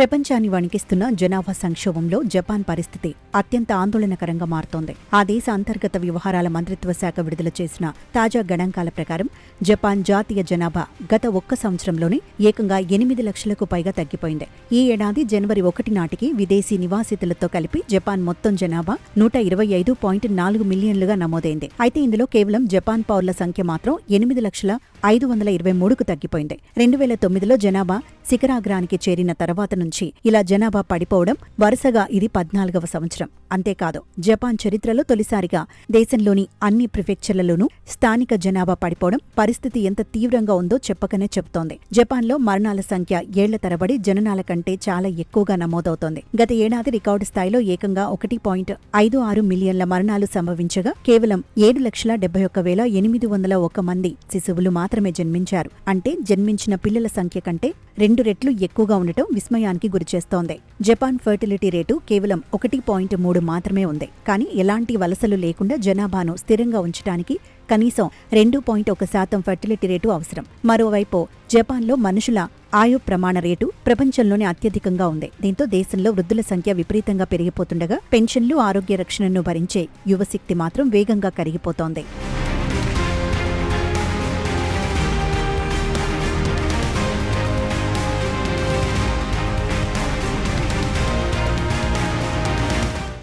ప్రపంచాన్ని వణికిస్తున్న జనాభా సంక్షోభంలో జపాన్ పరిస్థితి అత్యంత ఆందోళనకరంగా మారుతోంది. ఆ దేశ అంతర్గత వ్యవహారాల మంత్రిత్వ శాఖ విడుదల చేసిన తాజా గణాంకాల ప్రకారం జపాన్ జాతీయ జనాభా గత ఒక్క సంవత్సరంలోనే ఏకంగా 8 లక్షలకు పైగా తగ్గిపోయింది. ఈ ఏడాది జనవరి 1 నాటికి విదేశీ నివాసితులతో కలిపి జపాన్ మొత్తం జనాభా 125.4 మిలియన్లుగా నమోదైంది. అయితే ఇందులో కేవలం జపాన్ పౌరుల సంఖ్య మాత్రం 8,523,000కు తగ్గిపోయింది. 2009లో జనాభా శిఖరాగ్రానికి చేరిన తర్వాత నుంచి ఇలా జనాభా పడిపోవడం వరుసగా ఇది 14వ సంవత్సరం. అంతేకాదు, జపాన్ చరిత్రలో తొలిసారిగా దేశంలోని అన్ని ప్రిఫెక్చర్లలోనూ స్థానిక జనాభా పడిపోవడం పరిస్థితి ఎంత తీవ్రంగా ఉందో చెప్పకనే చెబుతోంది. జపాన్లో మరణాల సంఖ్య ఏళ్ల తరబడి జననాల కంటే చాలా ఎక్కువగా నమోదవుతోంది. గత ఏడాది రికార్డు స్థాయిలో ఏకంగా 1.56 మిలియన్ల మరణాలు సంభవించగా కేవలం 7,71,801 మంది శిశువులు మాత్రమే జన్మించారు. అంటే జన్మించిన పిల్లల సంఖ్య కంటే 2 రెట్లు ఎక్కువగా ఉండటం విస్మయానికి గురిచేస్తోంది. జపాన్ ఫర్టిలిటీ రేటు కేవలం 1.3 మాత్రమే ఉంది. కానీ ఎలాంటి వలసలు లేకుండా జనాభాను స్థిరంగా ఉంచడానికి కనీసం 2.1% ఫర్టిలిటీ రేటు అవసరం. మరోవైపు జపాన్లో మనుషుల ఆయు ప్రమాణ రేటు ప్రపంచంలోనే అత్యధికంగా ఉంది. దీంతో దేశంలో వృద్ధుల సంఖ్య విపరీతంగా పెరిగిపోతుండగా పెన్షన్లు, ఆరోగ్య రక్షణను భరించే యువశక్తి మాత్రం వేగంగా కరిగిపోతోంది.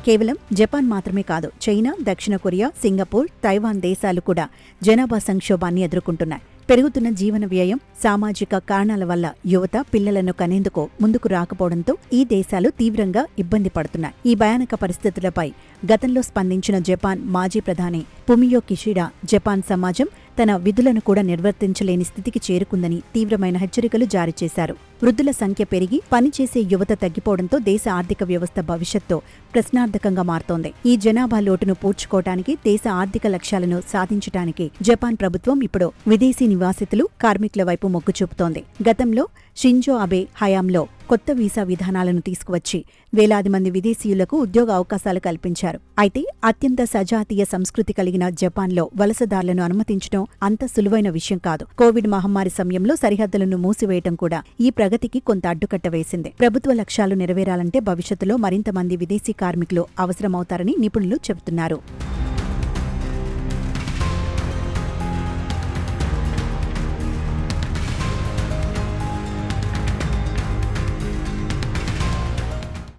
కేవలం జపాన్ మాత్రమే కాదు, చైనా, దక్షిణ కొరియా, సింగపూర్, తైవాన్ దేశాలు కూడా జనాభా సంక్షోభాన్ని ఎదుర్కొంటున్నాయి. పెరుగుతున్న జీవన వ్యయం, సామాజిక కారణాల వల్ల యువత పిల్లలను కనేందుకు ముందుకు రాకపోవడంతో ఈ దేశాలు తీవ్రంగా ఇబ్బంది పడుతున్నాయి. ఈ భయానక పరిస్థితులపై గతంలో స్పందించిన జపాన్ మాజీ ప్రధాని ఫుమియో కిషిడా జపాన్ సమాజం తన విధులను కూడా నిర్వర్తించలేని స్థితికి చేరుకుందని తీవ్రమైన హెచ్చరికలు జారీ చేశారు. వృద్ధుల సంఖ్య పెరిగి పనిచేసే యువత తగ్గిపోవడంతో దేశ ఆర్థిక వ్యవస్థ భవిష్యత్తు ప్రశ్నార్థకంగా మారుతోంది. ఈ జనాభా లోటును పూడ్చుకోవటానికి, దేశ ఆర్థిక లక్ష్యాలను సాధించడానికి జపాన్ ప్రభుత్వం ఇప్పుడు విదేశీ నివాసితులు, కార్మికుల వైపు మొగ్గు చూపుతోంది. గతంలో షింజో అబే హయాంలో కొత్త వీసా విధానాలను తీసుకువచ్చి వేలాది మంది విదేశీయులకు ఉద్యోగ అవకాశాలు కల్పించారు. అయితే అత్యంత సజాతీయ సంస్కృతి కలిగిన జపాన్లో వలసదారులను అనుమతించడం అంత సులువైన విషయం కాదు. కోవిడ్ మహమ్మారి సమయంలో సరిహద్దులను మూసివేయటం కూడా ఈ ప్రగతికి కొంత అడ్డుకట్ట వేసింది. ప్రభుత్వ లక్ష్యాలు నెరవేరాలంటే భవిష్యత్తులో మరింత మంది విదేశీ కార్మికులు అవసరమవుతారని నిపుణులు చెబుతున్నారు.